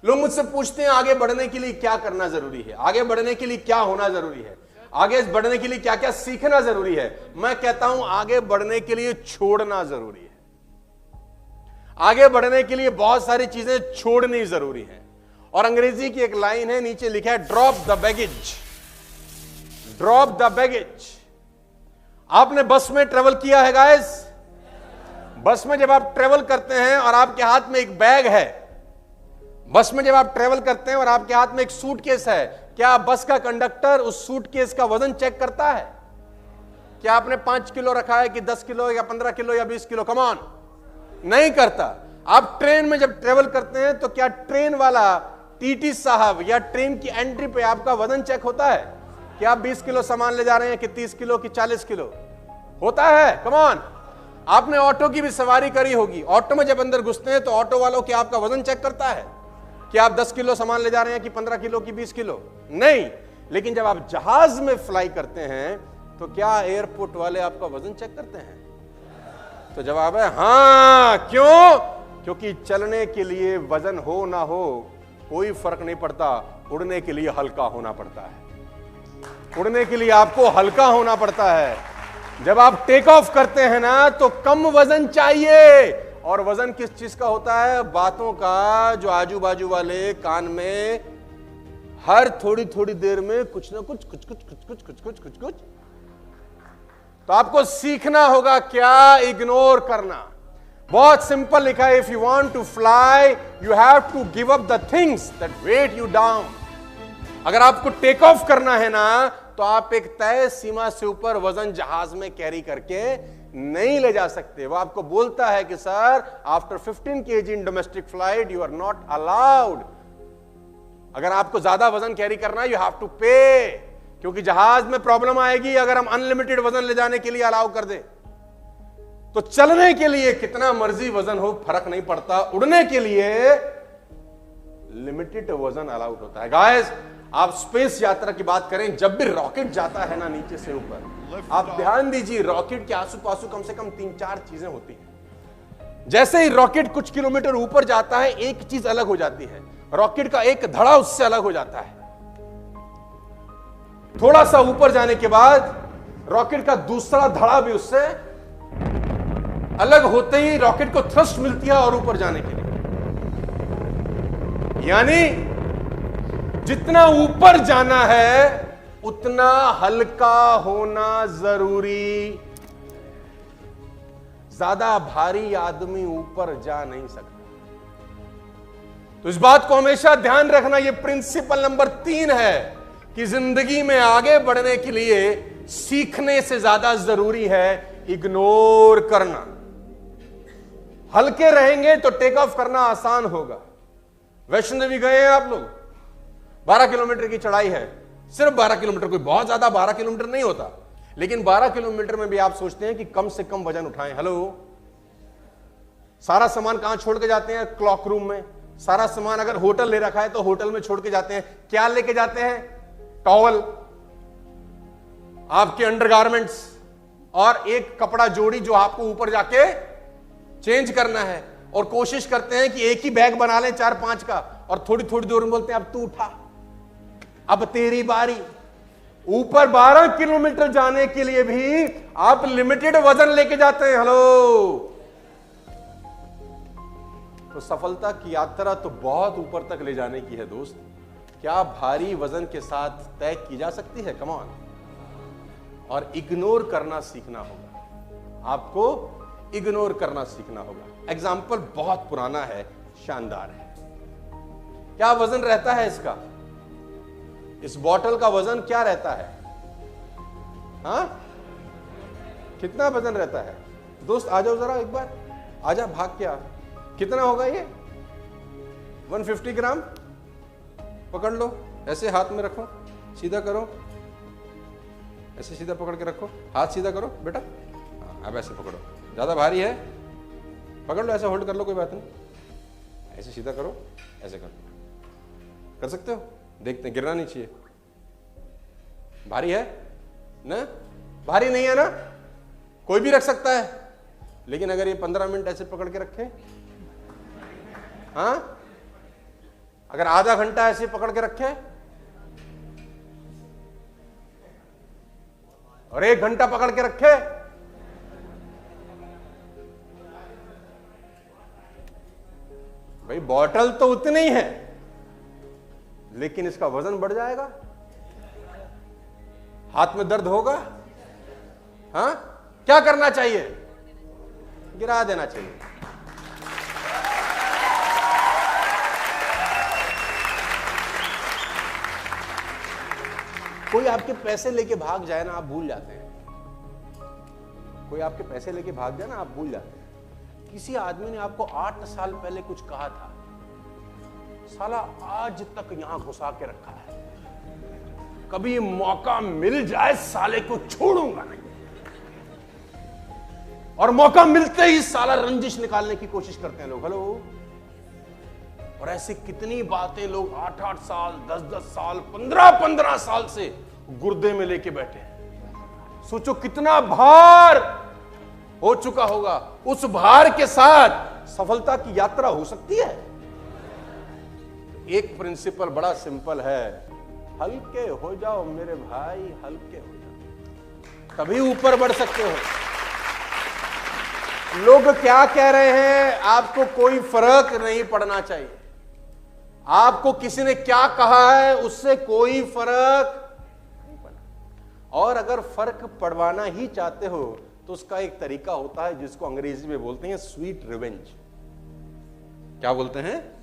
लोग मुझसे पूछते हैं आगे बढ़ने के लिए क्या करना जरूरी है, आगे बढ़ने के लिए क्या होना जरूरी है, आगे बढ़ने के लिए क्या क्या सीखना जरूरी है। मैं कहता हूं आगे बढ़ने के लिए छोड़ना जरूरी है। आगे बढ़ने के लिए बहुत सारी चीजें छोड़नी जरूरी है। और अंग्रेजी की एक लाइन है, नीचे लिखा है drop the baggage, drop the baggage. आपने बस में ट्रेवल किया है गाइस? बस में जब आप ट्रेवल करते हैं और आपके हाथ में एक बैग है, बस में जब आप ट्रेवल करते हैं और आपके हाथ में एक सूटकेस है, क्या बस का कंडक्टर उस सूटकेस का वजन चेक करता है? क्या आपने 5 किलो रखा है कि 10 किलो या 15 किलो या 20 किलो? कम ऑन, नहीं करता। आप ट्रेन में जब ट्रेवल करते हैं तो क्या ट्रेन वाला टीटी साहब या ट्रेन की एंट्री पे आपका वजन चेक होता है कि आप 20 किलो सामान ले जा रहे हैं कि 30 किलो कि 40 किलो? होता है। Come on. आपने ऑटो की भी सवारी करी होगी, ऑटो में जब अंदर घुसते हैं तो ऑटो वालों क्या आपका वजन चेक करता है कि आप 10 किलो सामान ले जा रहे हैं कि 15 किलो कि 20 किलो? नहीं। लेकिन जब आप जहाज में फ्लाई करते हैं तो क्या एयरपोर्ट वाले आपका वजन चेक करते हैं? तो जवाब है हां। क्यों? क्योंकि चलने के लिए वजन हो ना हो कोई फर्क नहीं पड़ता, उड़ने के लिए हल्का होना पड़ता है। उड़ने के लिए आपको हल्का होना पड़ता है। जब आप टेक ऑफ करते हैं ना तो कम वजन चाहिए। और वजन किस चीज का होता है? बातों का, जो आजू बाजू वाले कान में हर थोड़ी थोड़ी देर में कुछ ना कुछ कुछ कुछ कुछ कुछ कुछ कुछ कुछ कुछ। तो आपको सीखना होगा क्या? इग्नोर करना। बहुत सिंपल लिखा है, if you want to fly you have to give up the things that weigh you down. अगर आपको टेक ऑफ करना है ना तो आप एक तय सीमा से ऊपर वजन जहाज में कैरी करके नहीं ले जा सकते। वो आपको बोलता है कि sir after 15 kg in domestic flight you are not allowed. अगर आपको ज्यादा वजन कैरी करना है यू हैव टू पे, क्योंकि जहाज में प्रॉब्लम आएगी अगर हम अनलिमिटेड वजन ले जाने के लिए अलाउ कर दें। तो चलने के लिए कितना मर्जी वजन हो फर्क नहीं पड़ता, उड़ने के लिए लिमिटेड वजन अलाउड होता है। गाइस, आप स्पेस यात्रा की बात करें, जब भी रॉकेट जाता है ना नीचे से ऊपर, आप ध्यान दीजिए रॉकेट के आसू पासू कम से कम 3-4 चीजें होती हैं। जैसे ही रॉकेट कुछ किलोमीटर ऊपर जाता है एक चीज अलग हो जाती है, रॉकेट का एक धड़ा उससे अलग हो जाता है। थोड़ा सा ऊपर जाने के बाद रॉकेट का दूसरा धड़ा भी उससे अलग होते ही रॉकेट को थ्रस्ट मिलती है और ऊपर जाने के लिए। यानी जितना ऊपर जाना है उतना हल्का होना जरूरी। ज्यादा भारी आदमी ऊपर जा नहीं सकता। तो इस बात को हमेशा ध्यान रखना, यह प्रिंसिपल नंबर 3 है कि जिंदगी में आगे बढ़ने के लिए सीखने से ज्यादा जरूरी है इग्नोर करना। हल्के रहेंगे तो टेक ऑफ करना आसान होगा। वैष्णो देवी गए हैं आप लोग? 12 किलोमीटर की चढ़ाई है, सिर्फ 12 किलोमीटर, कोई बहुत ज्यादा 12 किलोमीटर नहीं होता, लेकिन 12 किलोमीटर में भी आप सोचते हैं कि कम से कम वजन उठाएं। हेलो, सारा सामान कहां छोड़ के जाते हैं? क्लॉक रूम में। सारा सामान अगर होटल ले रखा है तो होटल में छोड़ के जाते हैं। क्या लेके जाते हैं? टॉवल, आपके अंडरगारमेंट्स और एक कपड़ा जोड़ी जो आपको ऊपर जाके चेंज करना है। और कोशिश करते हैं कि एक ही बैग बना लें 4-5 का, और थोड़ी थोड़ी देर में बोलते हैं अब तू उठा, अब तेरी बारी। ऊपर 12 किलोमीटर जाने के लिए भी आप लिमिटेड वजन लेके जाते हैं। हेलो, तो सफलता की यात्रा तो बहुत ऊपर तक ले जाने की है दोस्त। क्या भारी वजन के साथ तय की जा सकती है? Come on. और इग्नोर करना सीखना होगा, आपको इग्नोर करना सीखना होगा। एग्जाम्पल बहुत पुराना है, शानदार है। क्या वजन रहता है इसका? इस बॉटल का वजन क्या रहता है? हाँ, कितना वजन रहता है? दोस्त आ जाओ जरा एक बार, आजा, भाग के आ। कितना होगा ये? 150 ग्राम। पकड़ लो, ऐसे हाथ में रखो, सीधा करो, ऐसे सीधा पकड़ के रखो, हाथ सीधा करो बेटा। हाँ, अब ऐसे पकड़ो, ज्यादा भारी है, पकड़ लो, ऐसे होल्ड कर लो, कोई बात नहीं। ऐसे सीधा करो, ऐसे करो, कर सकते हो? देखते हैं, गिरना नहीं चाहिए। भारी है ना? भारी नहीं है ना? कोई भी रख सकता है, लेकिन अगर ये 15 मिनट ऐसे पकड़ के रखे, हाँ, अगर आधा घंटा ऐसे पकड़ के रखे और 1 घंटा पकड़ के रखे, भाई बॉटल तो उतनी ही है, लेकिन इसका वजन बढ़ जाएगा, हाथ में दर्द होगा। हाँ, क्या करना चाहिए? गिरा देना चाहिए। कोई आपके पैसे लेके भाग जाए ना, आप भूल जाते हैं। कोई आपके पैसे लेके भाग जाए ना, आप भूल जाते हैं। किसी आदमी ने आपको 8 साल पहले कुछ कहा था, साला आज तक यहां घुसा के रखा है, कभी मौका मिल जाए साले को छोड़ूंगा नहीं, और मौका मिलते ही साला रंजिश निकालने की कोशिश करते हैं लोग। हेलो। और ऐसी कितनी बातें लोग 8-8 साल, 10-10 साल, 15-15 साल से गुर्दे में लेके बैठे हैं। सोचो कितना भार हो चुका होगा। उस भार के साथ सफलता की यात्रा हो सकती है। एक प्रिंसिपल बड़ा सिंपल है, हल्के हो जाओ मेरे भाई, हल्के हो जाओ, तभी ऊपर बढ़ सकते हो। लोग क्या कह रहे हैं, आपको कोई फर्क नहीं पड़ना चाहिए। आपको किसी ने क्या कहा है, उससे कोई फर्क नहीं पड़ना। और अगर फर्क पड़वाना ही चाहते हो तो उसका एक तरीका होता है जिसको अंग्रेजी में बोलते हैं स्वीट रिवेंज। क्या बोलते हैं?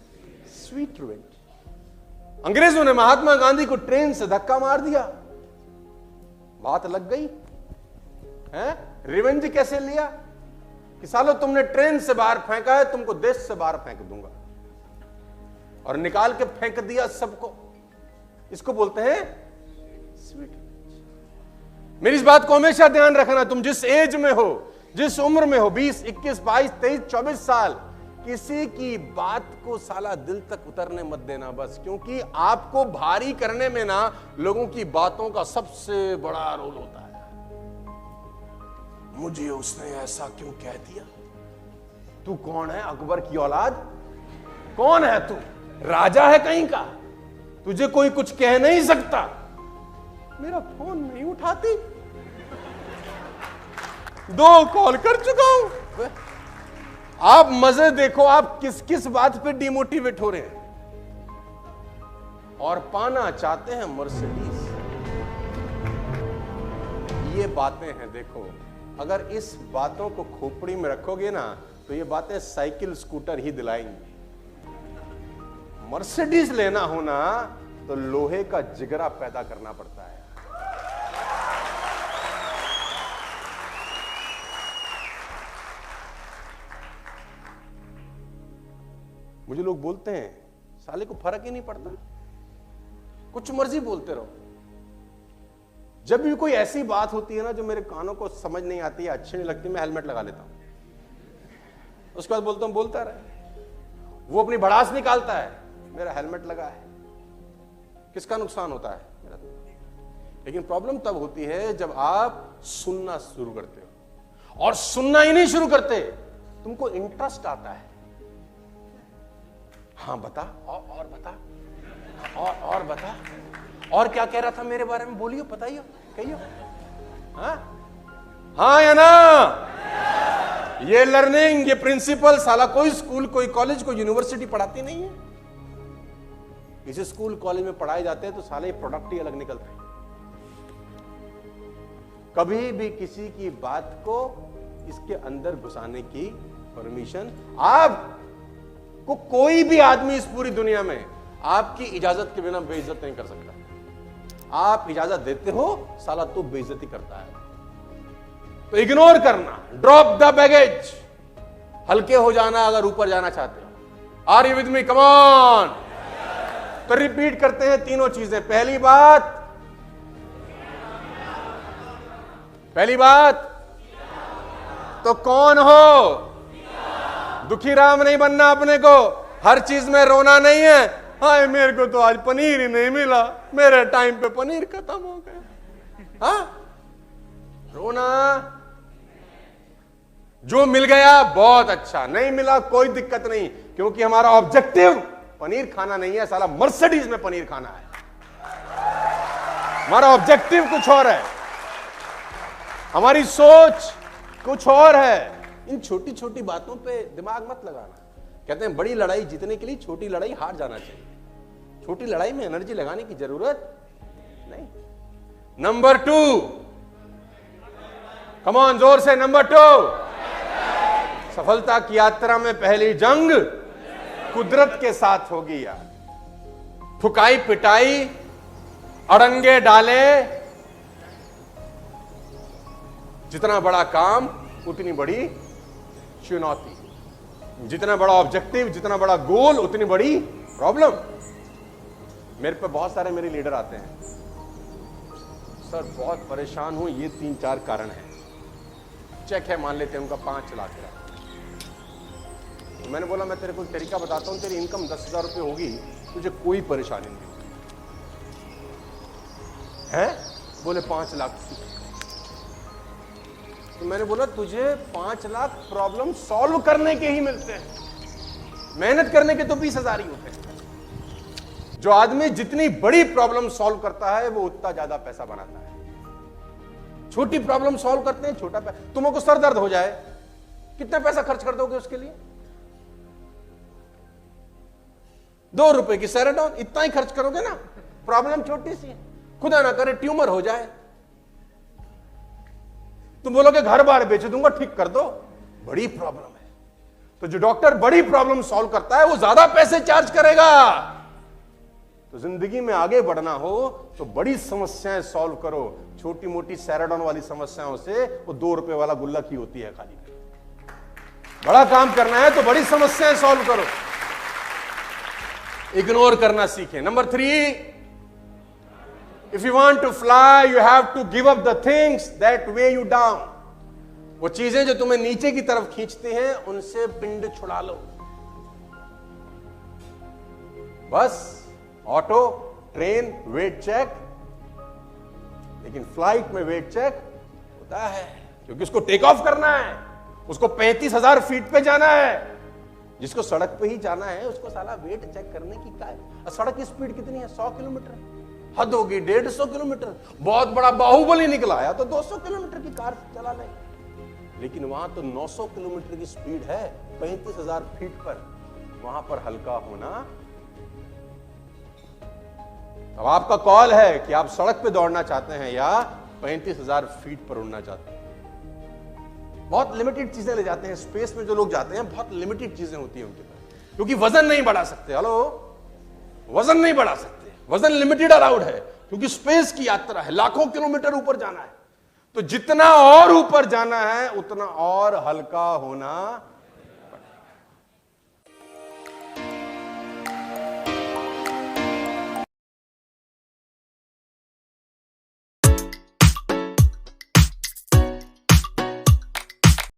Sweet revenge. अंग्रेजों ने महात्मा गांधी को ट्रेन से धक्का मार दिया, बात लग गई है। रिवेंज कैसे लिया कि सालो तुमने ट्रेन से बाहर फेंका है, तुमको देश से बाहर फेंक दूंगा, और निकाल के फेंक दिया सबको। इसको बोलते हैं स्वीट। मेरी इस बात को हमेशा ध्यान रखना, तुम जिस एज में हो, जिस उम्र में हो, 20, 21, 22, 23, 24 साल, किसी की बात को साला दिल तक उतरने मत देना बस, क्योंकि आपको भारी करने में ना लोगों की बातों का सबसे बड़ा रोल होता है। मुझे उसने ऐसा क्यों कह दिया? तू कौन है? अकबर की औलाद? कौन है तू? राजा है कहीं का? तुझे कोई कुछ कह नहीं सकता। मेरा फोन नहीं उठाती, 2 कॉल कर चुका हूं। आप मजे देखो, आप किस किस बात पे डिमोटिवेट हो रहे हैं और पाना चाहते हैं मर्सिडीज। ये बातें हैं, देखो, अगर इस बातों को खोपड़ी में रखोगे ना तो ये बातें साइकिल स्कूटर ही दिलाएंगी। मर्सिडीज लेना होना तो लोहे का जिगरा पैदा करना पड़ता है। मुझे लोग बोलते हैं साले को फर्क ही नहीं पड़ता, कुछ मर्जी बोलते रहो। जब भी कोई ऐसी बात होती है ना जो मेरे कानों को समझ नहीं आती है, अच्छी नहीं लगती, मैं हेलमेट लगा लेता हूं। उसके बाद बोलता हूं बोलता रहे। वो अपनी भड़ास निकालता है, मेरा हेलमेट लगा है, किसका नुकसान होता है? मेरा। लेकिन प्रॉब्लम तब होती है जब आप सुनना शुरू करते हो, और सुनना ही नहीं शुरू करते, तुमको इंटरेस्ट आता है। हाँ बता, और बता, और बता, और क्या कह रहा था मेरे बारे में? बोलियो, बताइयो, कहियो। हाँ या ना? ये लर्निंग, ये प्रिंसिपल साला कोई स्कूल, कोई कॉलेज, कोई यूनिवर्सिटी पढ़ाती नहीं है। इस स्कूल कॉलेज में पढ़ाए जाते हैं तो साले ये प्रोडक्ट ही अलग निकलते हैं। कभी भी किसी की बात को इसके अंदर घुसाने की परमिशन, आपको कोई भी आदमी इस पूरी दुनिया में आपकी इजाजत के बिना बेइज्जत नहीं कर सकता। आप इजाजत देते हो, साला तो बेइज्जती करता है। तो इग्नोर करना, ड्रॉप द बैगेज, हल्के हो जाना अगर ऊपर जाना चाहते हो। Are you with me? Come on. तो रिपीट करते हैं तीनों चीजें। पहली बात तो कौन हो? दुखी राम नहीं बनना अपने को, हर चीज में रोना नहीं है। हाय मेरे को तो आज पनीर ही नहीं मिला, मेरे टाइम पे पनीर खत्म हो गया। हाँ, रोना। जो मिल गया बहुत अच्छा, नहीं मिला कोई दिक्कत नहीं, क्योंकि हमारा ऑब्जेक्टिव पनीर खाना नहीं है साला, मर्सिडीज में पनीर खाना है। हमारा ऑब्जेक्टिव कुछ और है, हमारी सोच कुछ और है। इन छोटी छोटी बातों पे दिमाग मत लगाना। कहते हैं बड़ी लड़ाई जीतने के लिए छोटी लड़ाई हार जाना चाहिए। छोटी लड़ाई में एनर्जी लगाने की जरूरत नहीं। नंबर 2, कम ऑन, जोर से, नंबर 2, सफलता की यात्रा में पहली जंग कुदरत के साथ होगी यार। ठुकाई पिटाई, अड़ंगे डाले, जितना बड़ा काम उतनी बड़ी चुनौती, जितना बड़ा ऑब्जेक्टिव, जितना बड़ा गोल, उतनी बड़ी प्रॉब्लम। मेरे पे बहुत सारे मेरे लीडर आते हैं, सर बहुत परेशान हूं, ये 3-4 कारण है। चेक है, मान लेते हैं उनका 5 लाख का। तो मैंने बोला मैं तेरे को तरीका बताता हूं, तेरी इनकम 10,000 रुपये होगी, तुझे कोई परेशानी नहीं है। बोले 5 लाख। तो मैंने बोला तुझे 5 लाख प्रॉब्लम सॉल्व करने के ही मिलते हैं, मेहनत करने के तो 20,000 ही होते हैं। जो आदमी जितनी बड़ी प्रॉब्लम सॉल्व करता है वो उतना ज्यादा पैसा बनाता है। छोटी प्रॉब्लम सॉल्व करते हैं, छोटा पैसा। तुमको सर दर्द हो जाए, कितना पैसा खर्च कर दोगे उसके लिए? 2 रुपए की सेराडोन, इतना ही खर्च करोगे ना। प्रॉब्लम छोटी सी है, खुदा ना करे ट्यूमर हो जाए, तुम बोलोगे घर बार बेच दूंगा, ठीक कर दो। बड़ी प्रॉब्लम है, तो जो डॉक्टर बड़ी प्रॉब्लम सॉल्व करता है वो ज्यादा पैसे चार्ज करेगा। तो जिंदगी में आगे बढ़ना हो तो बड़ी समस्याएं सॉल्व करो। छोटी मोटी सेराडोन वाली समस्याओं से वो 2 रुपए वाला गुल्लक ही होती है खाली। बड़ा काम करना है तो बड़ी समस्याएं सॉल्व करो, इग्नोर करना सीखें। Number 3, if you want to fly you have to give up the things that weigh you down। वो चीजें जो तुम्हें नीचे की तरफ खींचती हैं उनसे पिंड छुड़ा लो। बस ऑटो, ट्रेन वेट चेक, लेकिन फ्लाइट में वेट चेक होता है, क्योंकि उसको टेक ऑफ करना है, उसको 35,000 फीट पे जाना है। जिसको सड़क पे ही जाना है उसको साला वेट चेक करने की क्या है? सड़क की स्पीड कितनी है? 100 किलोमीटर, हद होगी 150 किलोमीटर। बहुत बड़ा बाहुबली निकला है तो 200 किलोमीटर की कार चला ले, लेकिन वहां तो 900 किलोमीटर की स्पीड है 35,000 फीट पर। वहां पर हल्का होना। अब आपका कॉल है कि आप सड़क पे दौड़ना चाहते हैं या 35,000 फीट पर उड़ना चाहते हैं। बहुत लिमिटेड चीजें ले जाते हैं स्पेस में। जो लोग जाते हैं बहुत लिमिटेड चीजें होती हैं उनके पास, क्योंकि वजन नहीं बढ़ा सकते। हेलो, वजन नहीं बढ़ा सकते, वजन लिमिटेड अलाउड है, क्योंकि स्पेस की यात्रा है, लाखों किलोमीटर ऊपर जाना है। तो जितना और ऊपर जाना है उतना और हल्का होना